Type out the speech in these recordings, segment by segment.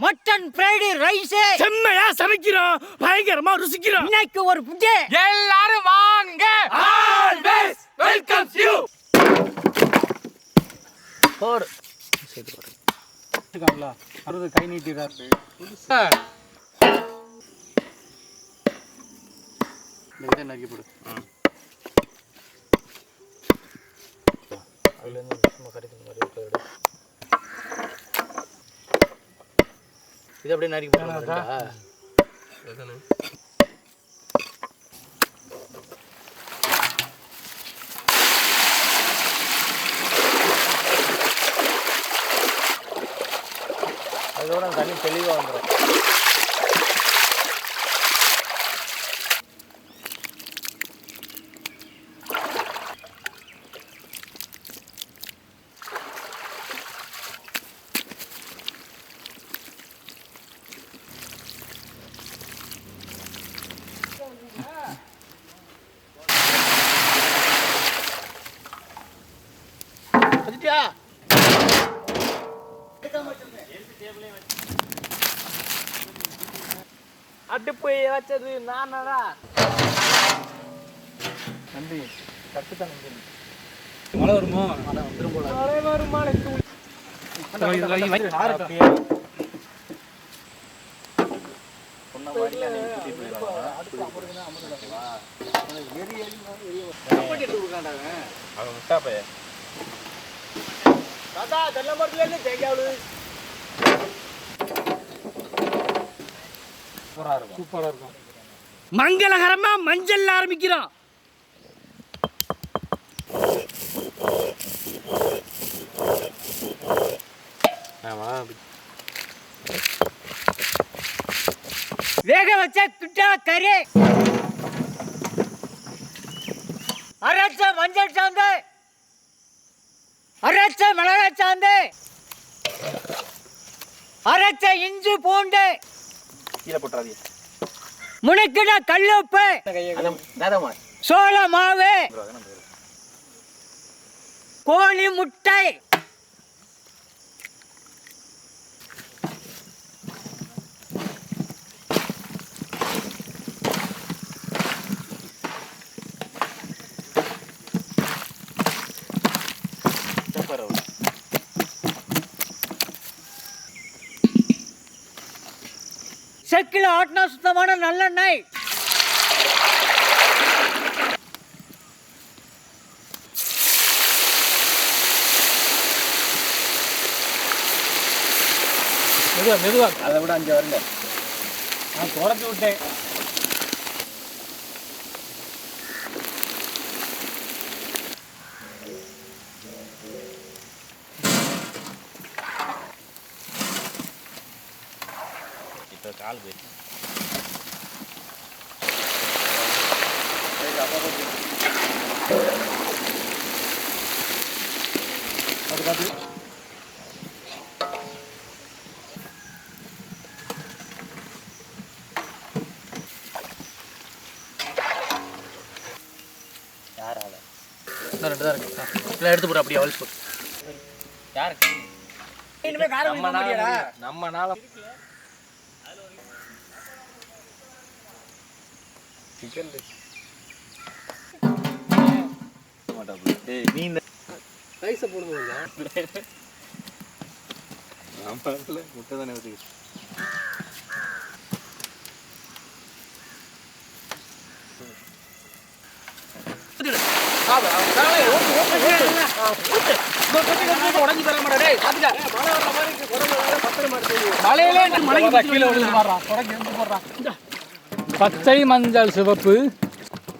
Mutton fried rice செம்மையா சமைக்கிறோம், பயங்கரமா ருசிக்கிறோம். இன்னைக்கு ஒரு புட்டே எல்லாரும் வாங்க. Always welcomes you. போர் இருக்காங்களா? அது கை நீட்டிறாரு. இதை நறுக்கி போடு. அதுலேருந்து சும்மா கறிக்கிற மாதிரி எடு. இது அப்படியே நறுக்கி போடுறா. அதோட தண்ணி தெளிவாக வந்துடும். அடுப்பு வச்சது நானடா. நன்றி. கட்டுத்தான் நன்றி. மழை வருமோ? மழை வந்துடும் போல. மழை வருமா? சொன்ன மாதிரி கூட்டிட்டு போயிடலாம். அவன் விட்டா பைய தாத்தா தென்னை மரத்துல இருந்து தேங்காய் சூப்பரா இருக்கும். மங்களகரமா மஞ்சள் ஆரம்பிக்கிறோம். வேக வச்ச கிட்டா கறி, அரைச்ச மஞ்சள் சாந்து, அரைச்ச மிளகாய் சாந்து, அரைச்ச இஞ்சி பூண்டு, கீழே போட்டுறாதீங்க. முனுக்கிட கல்லுப்பு, சோள மாவு, கோழி முட்டை, செக்கில் ஆட்டினா சுத்தமான நல்லெண்ணெய், மெதுவா அதை விட 5 வரல. நான் குறைச்சி விட்டேன். இப்போ கால் போயிடுச்சு. அது காட்டு. யாரால இன்னும் 2 தான் இருக்கு. இல்லை எடுத்து போடு. அப்படியே அவள் போடு. யாருக்கு நம்ம நாள சிக்கன் நீ இந்த ரைஸை போடுங்க. முட்டை தானே ஊற்றி உடஞ்சி தர மாட்டேன். பச்சை மஞ்சள் சிவப்பு.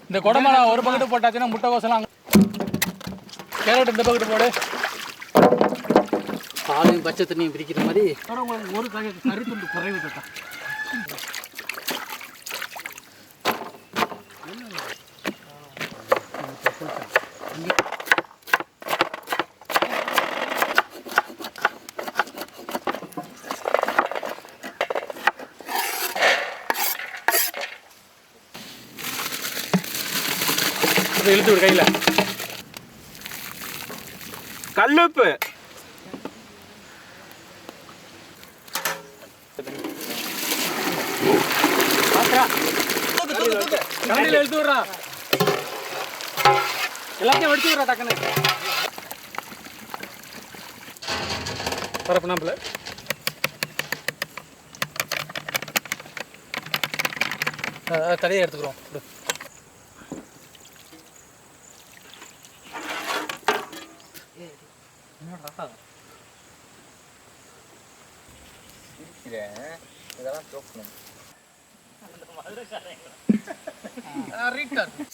இந்த குடமிளகா ஒரு பக்கெட்டு போட்டாச்சுன்னா முட்டைக்கோசெல்லாம். கேரட் இந்த பக்கெட்டு போடு. பாலையும் பச்சை தண்ணியும் பிரிக்கிற மாதிரி ஒரு கறி துண்டு குறைவு தட்டா. இழுத்து விடு கையில். கல்லுப்பு கண்டியில் எடுத்து விட்றா, எல்லாத்தையும் வடிச்சு விட்றா டக்குன்னு. பரப்பு நாம்பில் தடையை எடுத்துக்கிறோம்.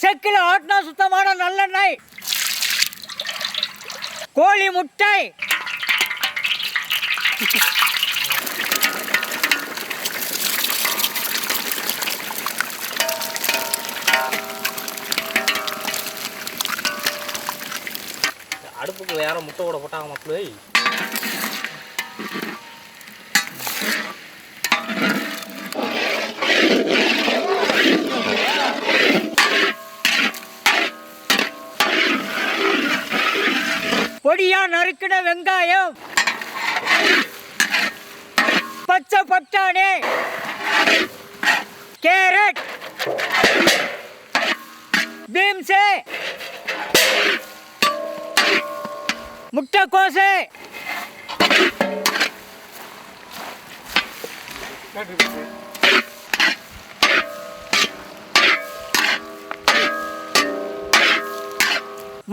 செக்கில் ஆட்டினா சுத்தமான நல்லெண்ணெய், கோழி முட்டை, அடுப்புக்கு வேற முட்டை கூட போட்டாங்க மக்களே. பொடியா நறுக்கின வெங்காயம், பச்சை பட்டாணி, கேரட், பீன்ஸ், முட்டைக்கோசு,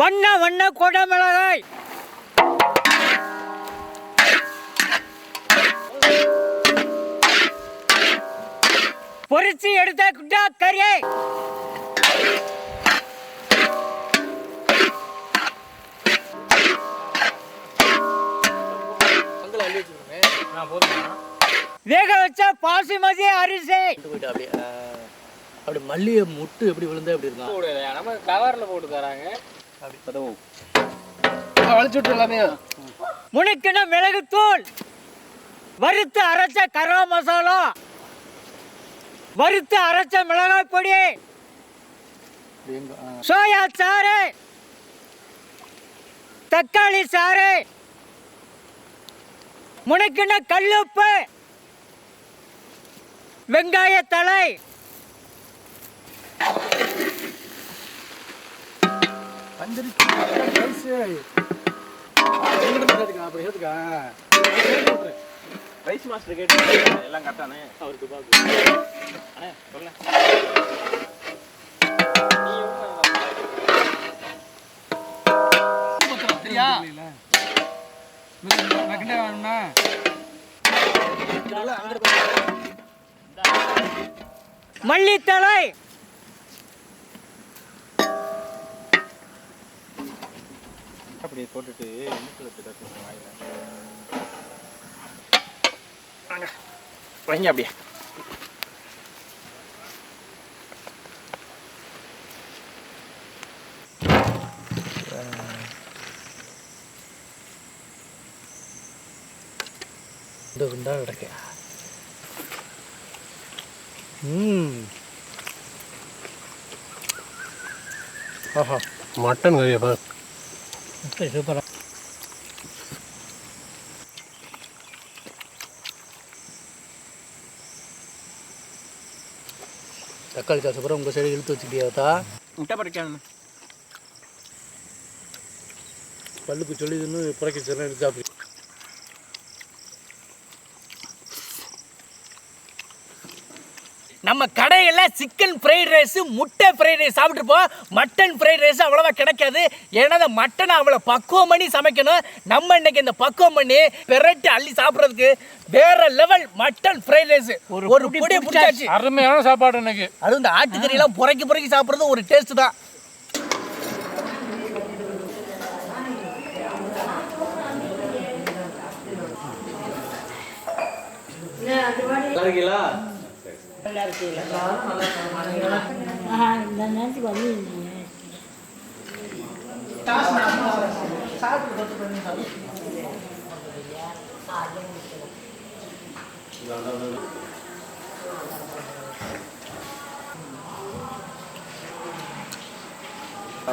வண்ண வண்ண கொடமிளகாய், பொரிச்சு எடுத்த குட்டா கறி, வேக வச்ச பாசுமதி அரிசி, அப்படி மல்லிகை முட்டு எப்படி விழுந்தா எப்படி இருக்கும்? நம்ம கவரில் போட்டு தராங்க. வலிச்சு விட்டு எல்லாமே முனுக்கின மிளகுத்தூள், வறுத்து அரைச்ச கரம் மசாலா, வறுத்து அரைச்ச மிளகாய் பொடி, சோயா சாறு, தக்காளி சாறு, முனுக்கின கல்லுப்பு, வெங்காய தழை, ரைஸ் மாஸ்டர் கேட்டு எல்லாம் கரெக்டானே அவருக்கு பாக்கு. அண்ணே சொல்ல சரியா வேணும்னா மல்லித்தழை, அப்படியே போட்டுட்டு வைங்க அப்படியே. இந்த குண்டா கிடக்கு. ஆஹா, மட்டன் கறியா சூப்பரா. தக்காளி சாஸ் அப்புறம் உங்கள் சைடு இழுத்து வச்சுக்கிட்டியாத்தா? முட்டை பறிக்காது பல்லுக்கு சொல்லிதுன்னு புறக்கி சொன்ன எடுத்து சாப்பிடு. நம்ம கடையில் சிக்கன் ஃப்ரைட் ரைஸு, முட்டை ஃப்ரைட் ரைஸ் சாப்பிட்ருப்போம். மட்டன் ஃப்ரைட் ரைஸ் அவ்வளோவா கிடைக்காது. ஏன்னா அந்த மட்டனை அவ்வளோ பக்குவம் பண்ணி சமைக்கணும். நம்ம இன்னைக்கு இந்த பக்குவம் பண்ணி பெரட்டி அள்ளி சாப்பிட்றதுக்கு வேற லெவல் மட்டன் ஃப்ரைட் ரைஸ் ஒரு பொடி பிடிச்சாச்சு. அருமையான சாப்பாடு இன்னைக்கு. அதுவும் இந்த ஆட்டுக்கறியெல்லாம் புறக்கி சாப்பிட்றது ஒரு டேஸ்ட் தான். நல்லா இருக்கீங்களா? இந்த நேரத்துக்கு வந்து ஆ